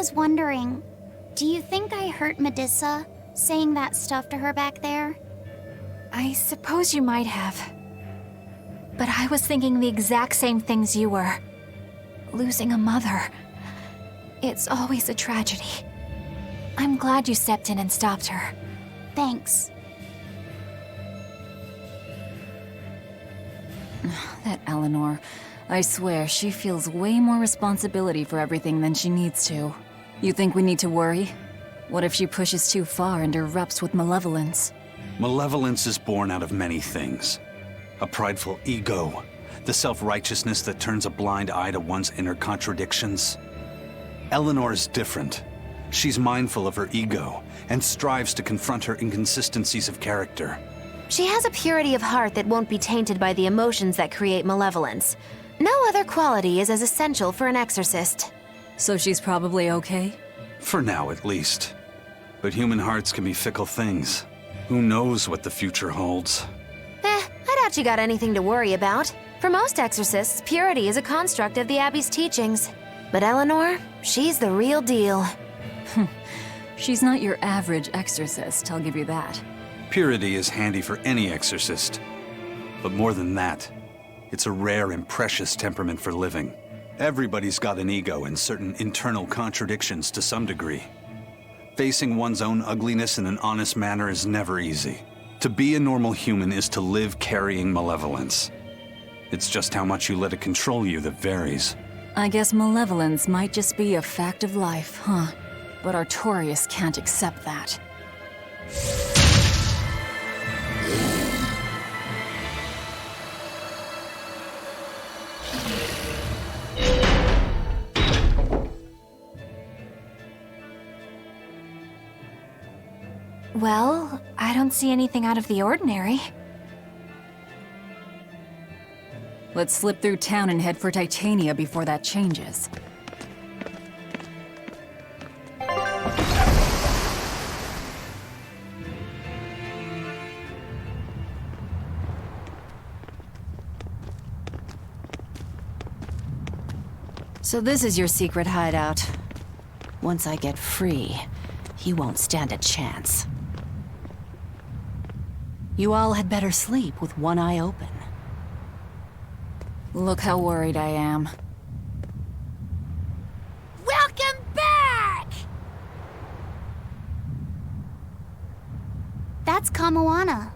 was wondering, do you think I hurt Medissa, saying that stuff to her back there? I suppose you might have. But I was thinking the exact same things you were. Losing a mother. It's always a tragedy. I'm glad you stepped in and stopped her. Thanks. That Eleanor. I swear, she feels way more responsibility for everything than she needs to. You think we need to worry? What if she pushes too far and erupts with malevolence? Malevolence is born out of many things. A prideful ego, the self-righteousness that turns a blind eye to one's inner contradictions. Eleanor is different. She's mindful of her ego and strives to confront her inconsistencies of character. She has a purity of heart that won't be tainted by the emotions that create malevolence. No other quality is as essential for an exorcist. So she's probably okay? For now, at least. But human hearts can be fickle things. Who knows what the future holds? I doubt you got anything to worry about. For most exorcists, purity is a construct of the Abbey's teachings. But Eleanor, she's the real deal. She's not your average exorcist, I'll give you that. Purity is handy for any exorcist. But more than that, it's a rare and precious temperament for living. Everybody's got an ego and certain internal contradictions to some degree. Facing one's own ugliness in an honest manner is never easy. To be a normal human is to live carrying malevolence. It's just how much you let it control you that varies. I guess malevolence might just be a fact of life, huh? But Artorias can't accept that. Well, I don't see anything out of the ordinary. Let's slip through town and head for Titania before that changes. So this is your secret hideout. Once I get free, he won't stand a chance. You all had better sleep with one eye open. Look how worried I am. Welcome back! That's Kamoana.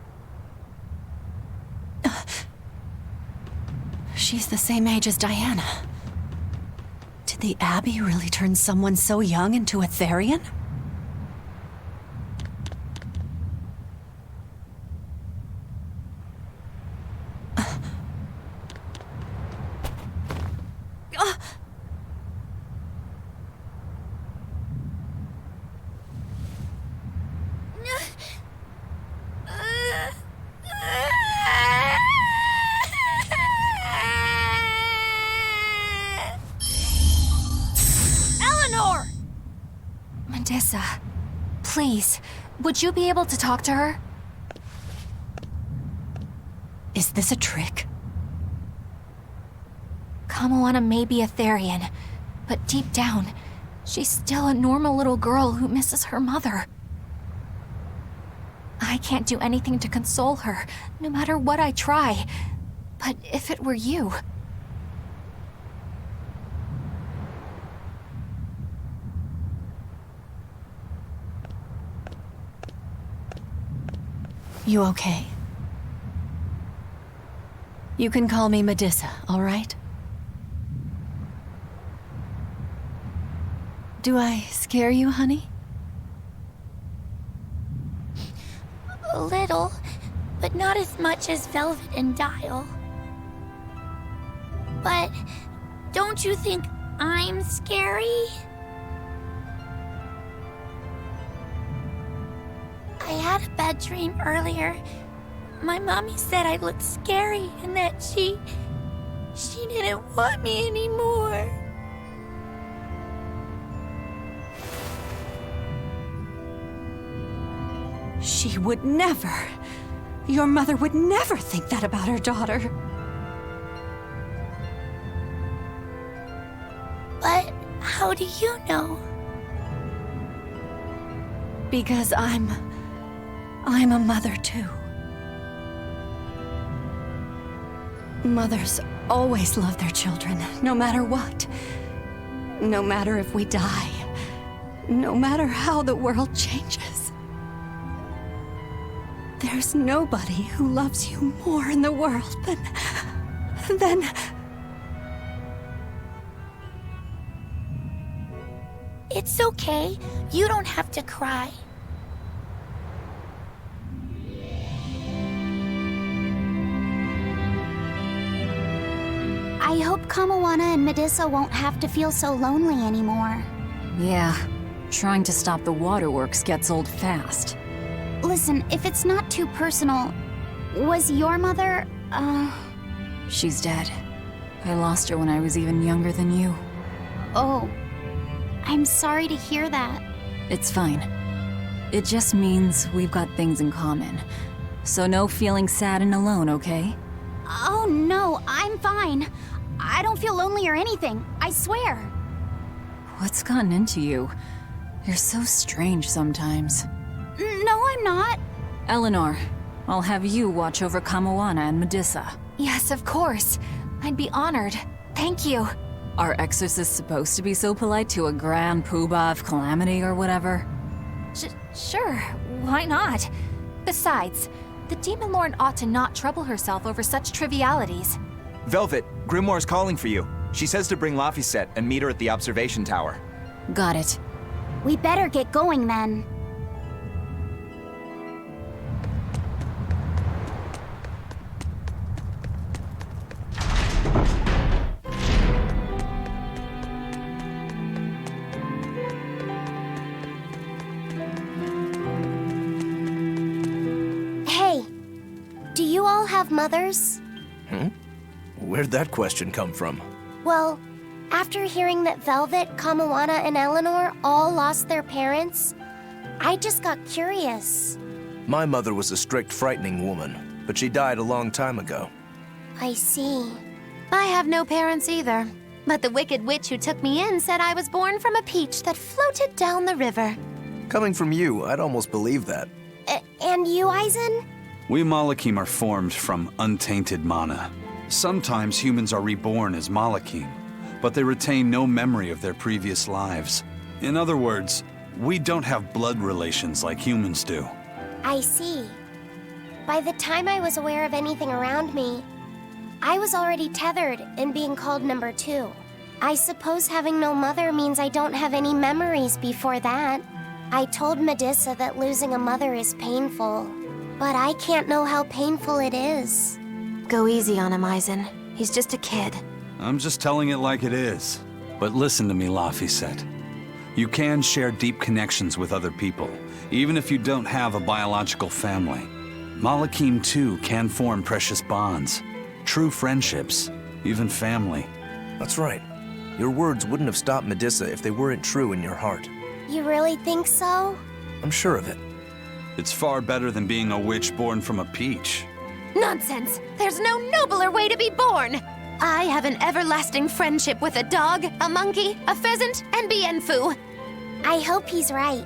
She's the same age as Diana. Did the Abbey really turn someone so young into a Therion? Medissa, please, would you be able to talk to her? Is this a trick? Kamoana may be a Therion, but deep down, she's still a normal little girl who misses her mother. I can't do anything to console her, no matter what I try. But if it were you... You okay? You can call me Medissa, all right? Do I scare you, honey? A little, but not as much as Velvet and Dial. But don't you think I'm scary? I had a bad dream earlier. My mommy said I looked scary and that she didn't want me anymore. She would never. Your mother would never think that about her daughter. But how do you know? Because I'm a mother too. Mothers always love their children, no matter what. No matter if we die. No matter how the world changes. There's nobody who loves you more in the world than... It's okay. You don't have to cry. I hope Kamoana and Medissa won't have to feel so lonely anymore. Yeah, trying to stop the waterworks gets old fast. Listen, if it's not too personal, was your mother, She's dead. I lost her when I was even younger than you. Oh, I'm sorry to hear that. It's fine. It just means we've got things in common. So no feeling sad and alone, okay? Oh no, I'm fine. I don't feel lonely or anything, I swear. What's gotten into you? You're so strange sometimes. No, I'm not. Eleanor, I'll have you watch over Kamoana and Medissa. Yes, of course. I'd be honored. Thank you. Are exorcists supposed to be so polite to a grand poobah of calamity or whatever? Sure, why not? Besides, the Demon Lord ought to not trouble herself over such trivialities. Velvet, Grimoire's calling for you. She says to bring Laphicet and meet her at the observation tower. Got it. We better get going then. Hey, do you all have mothers? Where'd that question come from? Well, after hearing that Velvet, Kamoana, and Eleanor all lost their parents, I just got curious. My mother was a strict, frightening woman, but she died a long time ago. I see. I have no parents either. But the wicked witch who took me in said I was born from a peach that floated down the river. Coming from you, I'd almost believe that. And you, Aizen? We Malakim are formed from untainted mana. Sometimes humans are reborn as Malakim, but they retain no memory of their previous lives. In other words, we don't have blood relations like humans do. I see. By the time I was aware of anything around me, I was already tethered and being called number 2. I suppose having no mother means I don't have any memories before that. I told Medissa that losing a mother is painful, but I can't know how painful it is. Go easy on him, Aizen. He's just a kid. I'm just telling it like it is. But listen to me, Laphicet. You can share deep connections with other people, even if you don't have a biological family. Malakim, too, can form precious bonds. True friendships, even family. That's right. Your words wouldn't have stopped Medissa if they weren't true in your heart. You really think so? I'm sure of it. It's far better than being a witch born from a peach. Nonsense! There's no nobler way to be born! I have an everlasting friendship with a dog, a monkey, a pheasant, and Bienfu. I hope he's right.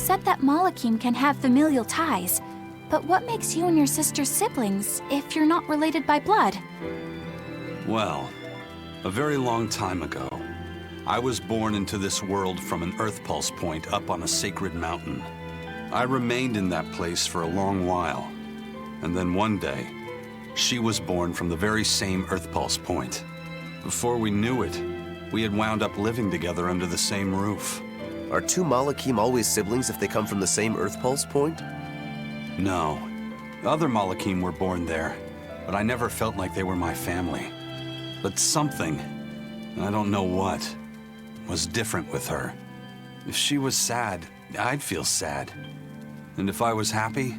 said that Malakim can have familial ties, but what makes you and your sister siblings if you're not related by blood? Well, a very long time ago, I was born into this world from an Earth Pulse point up on a sacred mountain. I remained in that place for a long while, and then one day, she was born from the very same Earth Pulse point. Before we knew it, we had wound up living together under the same roof. Are two Malakim always siblings if they come from the same Earth Pulse point? No. Other Malakim were born there, but I never felt like they were my family. But something, I don't know what, was different with her. If she was sad, I'd feel sad. And if I was happy,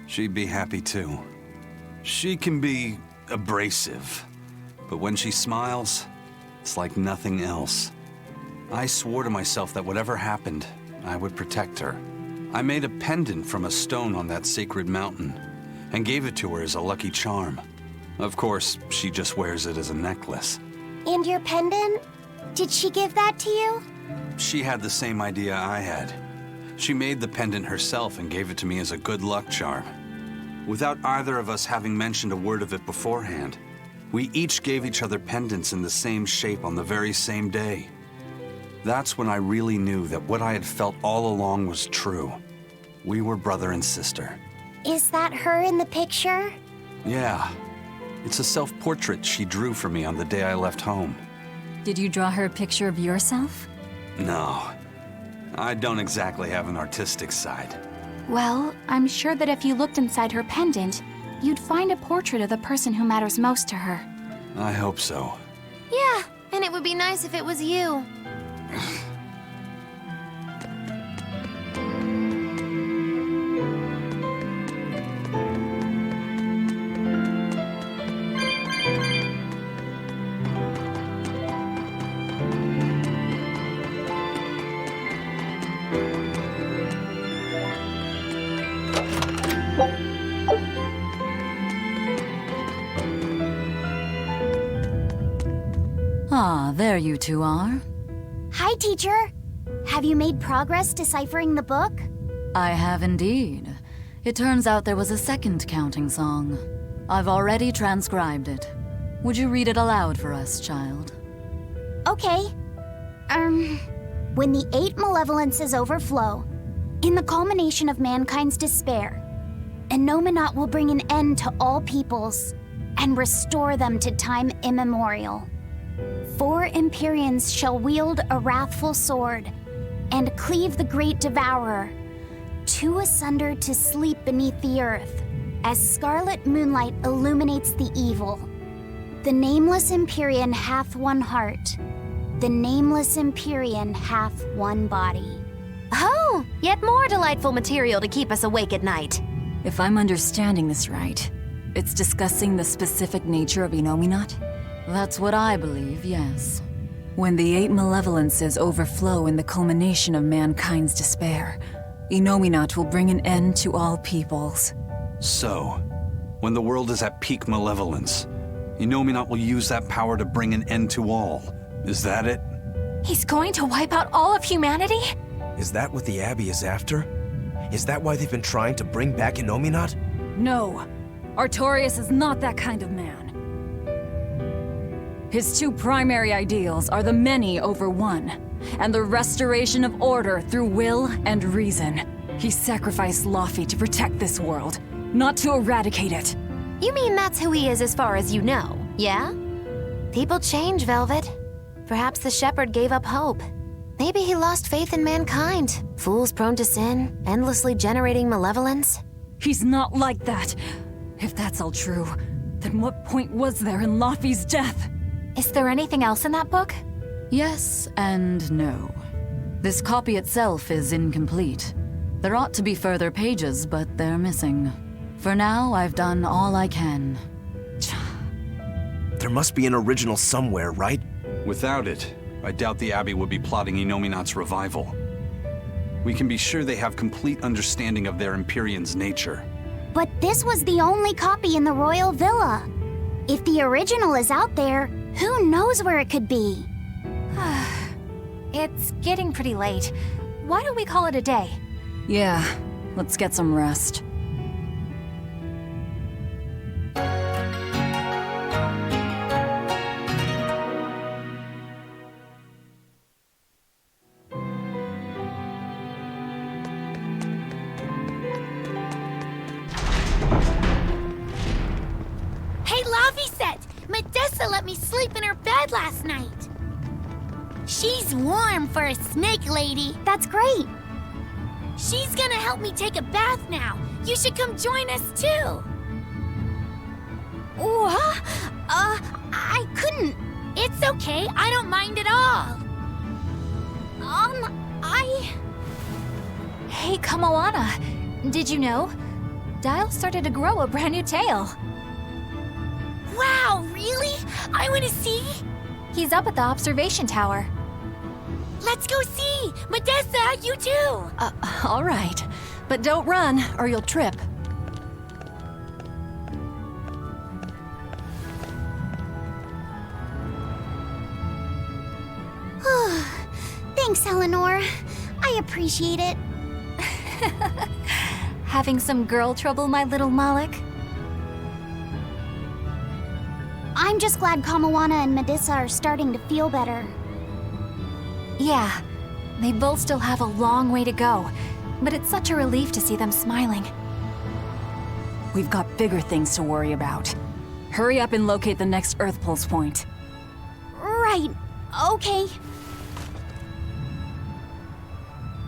she'd be happy too. She can be abrasive, but when she smiles, it's like nothing else. I swore to myself that whatever happened, I would protect her. I made a pendant from a stone on that sacred mountain and gave it to her as a lucky charm. Of course, she just wears it as a necklace. And your pendant? Did she give that to you? She had the same idea I had. She made the pendant herself and gave it to me as a good luck charm. Without either of us having mentioned a word of it beforehand, we each gave each other pendants in the same shape on the very same day. That's when I really knew that what I had felt all along was true. We were brother and sister. Is that her in the picture? Yeah. It's a self-portrait she drew for me on the day I left home. Did you draw her a picture of yourself? No. I don't exactly have an artistic side. Well, I'm sure that if you looked inside her pendant, you'd find a portrait of the person who matters most to her. I hope so. Yeah, and it would be nice if it was you. Ah, there you two are. Hi, teacher. Have you made progress deciphering the book? I have indeed. It turns out there was a second counting song. I've already transcribed it. Would you read it aloud for us, child? Okay. When the 8 malevolences overflow, in the culmination of mankind's despair, Innominat will bring an end to all peoples and restore them to time immemorial. 4 Empyreans shall wield a wrathful sword and cleave the great devourer, 2 asunder to sleep beneath the earth, as scarlet moonlight illuminates the evil. The nameless Empyrean hath one heart. The nameless Empyrean hath one body. Oh, yet more delightful material to keep us awake at night. If I'm understanding this right, it's discussing the specific nature of Innominat? That's what I believe, yes. When the 8 malevolences overflow in the culmination of mankind's despair, Innominat will bring an end to all peoples. So, when the world is at peak malevolence, Innominat will use that power to bring an end to all. Is that it? He's going to wipe out all of humanity? Is that what the Abbey is after? Is that why they've been trying to bring back Innominat? No, Artorias is not that kind of man. His 2 primary ideals are the many over one, and the restoration of order through will and reason. He sacrificed Laufey to protect this world, not to eradicate it. You mean that's who he is as far as you know, yeah? People change, Velvet. Perhaps the shepherd gave up hope. Maybe he lost faith in mankind. Fools prone to sin, endlessly generating malevolence. He's not like that. If that's all true, then what point was there in Laufey's death? Is there anything else in that book? Yes and no. This copy itself is incomplete. There ought to be further pages, but they're missing. For now, I've done all I can. There must be an original somewhere, right? Without it, I doubt the Abbey would be plotting Innominat's revival. We can be sure they have complete understanding of their Empyrean's nature. But this was the only copy in the royal villa. If the original is out there, who knows where it could be? It's getting pretty late. Why don't we call it a day? Yeah, let's get some rest. Hey, Laviset! Medissa let me sleep in her bed last night. She's warm for a snake lady. That's great. She's gonna help me take a bath now. You should come join us too. What? I couldn't. It's okay. I don't mind at all. Hey, Kamoana, did you know? Dial started to grow a brand new tail. Wow, really? I want to see. He's up at the observation tower. Let's go see. Medissa, you too. All right. But don't run, or you'll trip. Thanks, Eleanor. I appreciate it. Having some girl trouble, my little Moloch? I'm just glad Kamoana and Medissa are starting to feel better. Yeah, they both still have a long way to go, but it's such a relief to see them smiling. We've got bigger things to worry about. Hurry up and locate the next Earth Pulse point. Right. Okay.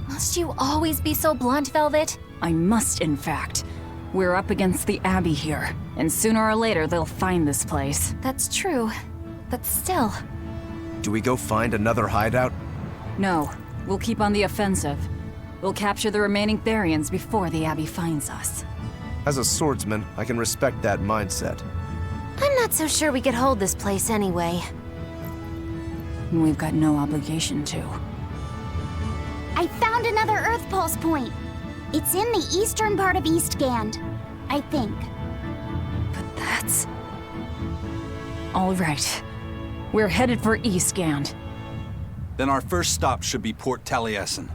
Must you always be so blunt, Velvet? I must, in fact. We're up against the Abbey here, and sooner or later they'll find this place. That's true, but still. Do we go find another hideout? No, we'll keep on the offensive. We'll capture the remaining Therions before the Abbey finds us. As a swordsman, I can respect that mindset. I'm not so sure we could hold this place anyway. And we've got no obligation to. I found another Earth Pulse point. It's in the eastern part of Eastgand, I think. But that's... All right. We're headed for Eastgand. Then our first stop should be Port Taliesin.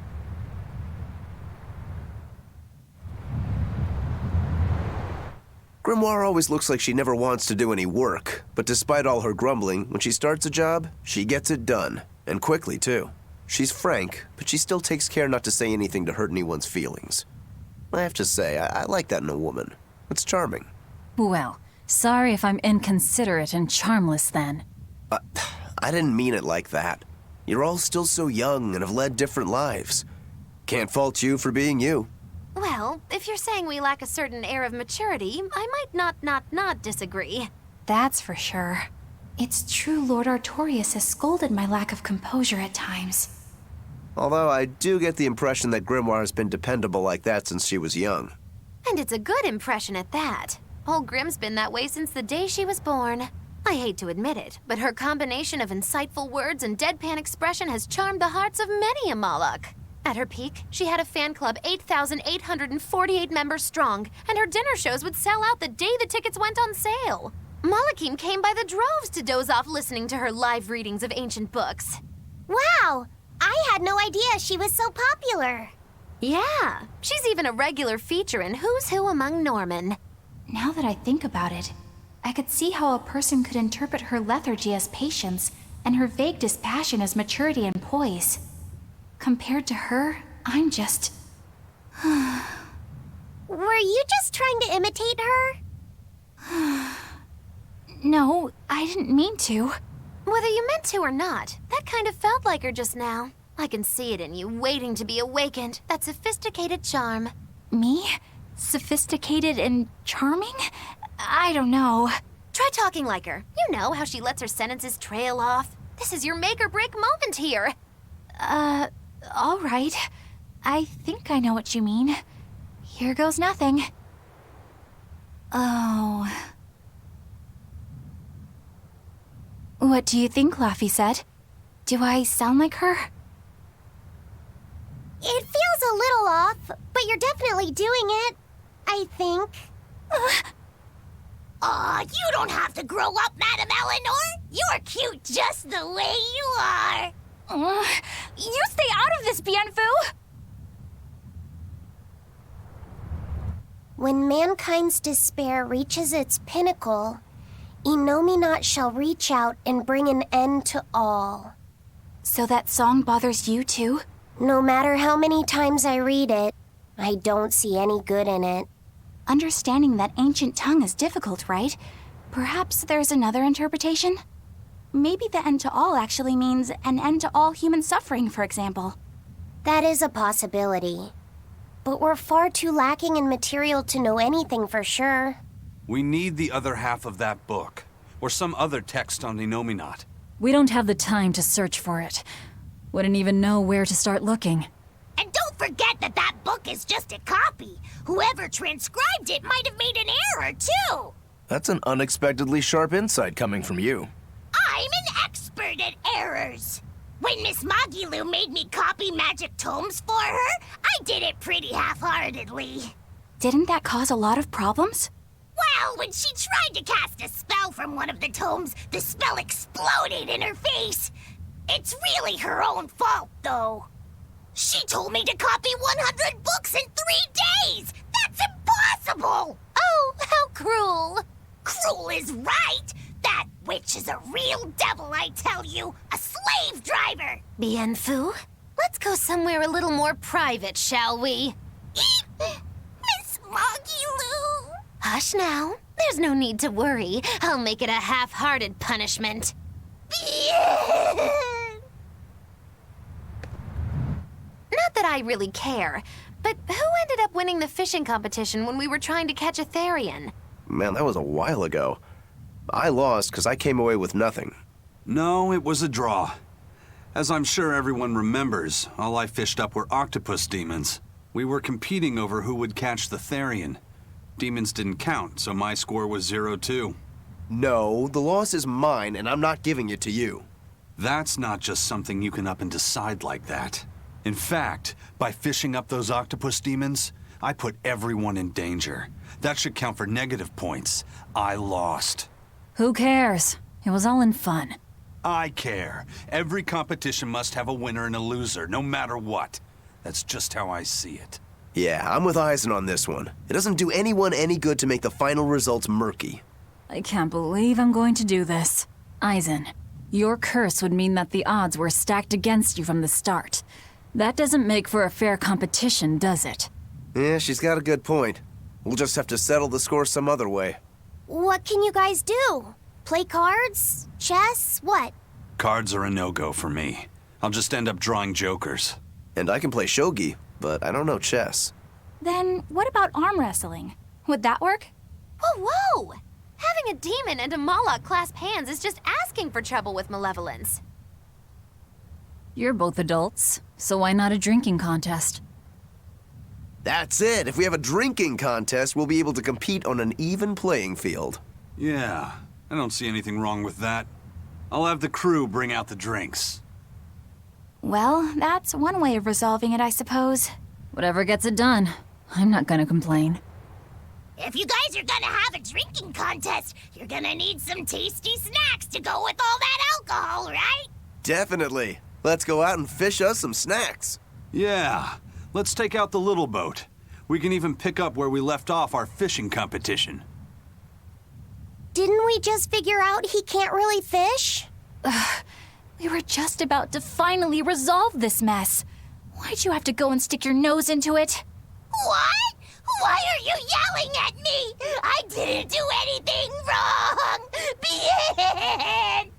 Grimoire always looks like she never wants to do any work, but despite all her grumbling, when she starts a job, she gets it done. And quickly, too. She's frank, but she still takes care not to say anything to hurt anyone's feelings. I have to say, I like that in a woman. It's charming. Well, sorry if I'm inconsiderate and charmless then. I didn't mean it like that. You're all still so young and have led different lives. Can't fault you for being you. Well, if you're saying we lack a certain air of maturity, I might not disagree. That's for sure. It's true Lord Artorius has scolded my lack of composure at times. Although I do get the impression that Grimoire has been dependable like that since she was young. And it's a good impression at that. Old Grim's been that way since the day she was born. I hate to admit it, but her combination of insightful words and deadpan expression has charmed the hearts of many a Moloch. At her peak, she had a fan club 8,848 members strong, and her dinner shows would sell out the day the tickets went on sale. Molochim came by the droves to doze off listening to her live readings of ancient books. Wow! I had no idea she was so popular. Yeah, she's even a regular feature in Who's Who Among Norman. Now that I think about it, I could see how a person could interpret her lethargy as patience and her vague dispassion as maturity and poise. Compared to her, I'm just... Were you just trying to imitate her? No, I didn't mean to. Whether you meant to or not, that kind of felt like her just now. I can see it in you, waiting to be awakened. That sophisticated charm. Me? Sophisticated and charming? I don't know. Try talking like her. You know how she lets her sentences trail off. This is your make or break moment here. All right. I think I know what you mean. Here goes nothing. Oh. What do you think, Laphicet? Do I sound like her? It feels a little off, but you're definitely doing it. I think. You don't have to grow up, Madam Eleanor. You're cute just the way you are. You stay out of this, Bienfu! When mankind's despair reaches its pinnacle, Innominat shall reach out and bring an end to all. So that song bothers you too? No matter how many times I read it, I don't see any good in it. Understanding that ancient tongue is difficult, right? Perhaps there's another interpretation? Maybe the end to all actually means an end to all human suffering, for example. That is a possibility. But we're far too lacking in material to know anything for sure. We need the other half of that book, or some other text on Innominat. We don't have the time to search for it. Wouldn't even know where to start looking. And don't forget that that book is just a copy. Whoever transcribed it might have made an error, too. That's an unexpectedly sharp insight coming from you. I'm an expert at errors. When Miss Magilu made me copy magic tomes for her, I did it pretty half-heartedly. Didn't that cause a lot of problems? Well, when she tried to cast a spell from one of the tomes, the spell exploded in her face. It's really her own fault, though. She told me to copy 100 books in 3 days! That's impossible! Oh, how cruel! Cruel is right! That witch is a real devil, I tell you! A slave driver! Bien Phu, let's go somewhere a little more private, shall we? Miss Magilu! Hush now. There's no need to worry. I'll make it a half-hearted punishment. Not that I really care, but who ended up winning the fishing competition when we were trying to catch a Therion? Man, that was a while ago. I lost because I came away with nothing. No, it was a draw. As I'm sure everyone remembers, all I fished up were octopus demons. We were competing over who would catch the Therion. Demons didn't count, so my score was 0-2. No, the loss is mine, and I'm not giving it to you. That's not just something you can up and decide like that. In fact, by fishing up those octopus demons, I put everyone in danger. That should count for negative points. I lost. Who cares? It was all in fun. I care. Every competition must have a winner and a loser, no matter what. That's just how I see it. Yeah, I'm with Eisen on this one. It doesn't do anyone any good to make the final results murky. I can't believe I'm going to do this. Eisen, your curse would mean that the odds were stacked against you from the start. That doesn't make for a fair competition, does it? Yeah, she's got a good point. We'll just have to settle the score some other way. What can you guys do? Play cards? Chess? What? Cards are a no-go for me. I'll just end up drawing jokers. And I can play shogi, but I don't know chess. Then what about arm wrestling? Would that work? Whoa, whoa! Having a demon and a Moloch clasp hands is just asking for trouble with malevolence. You're both adults, so why not a drinking contest? That's it! If we have a drinking contest, we'll be able to compete on an even playing field. Yeah, I don't see anything wrong with that. I'll have the crew bring out the drinks. Well, that's one way of resolving it, I suppose. Whatever gets it done. I'm not gonna complain. If you guys are gonna have a drinking contest, you're gonna need some tasty snacks to go with all that alcohol, right? Definitely. Let's go out and fish us some snacks. Yeah, let's take out the little boat. We can even pick up where we left off our fishing competition. Didn't we just figure out he can't really fish? We were just about to finally resolve this mess. Why'd you have to go and stick your nose into it? What? Why are you yelling at me? I didn't do anything wrong! Bien!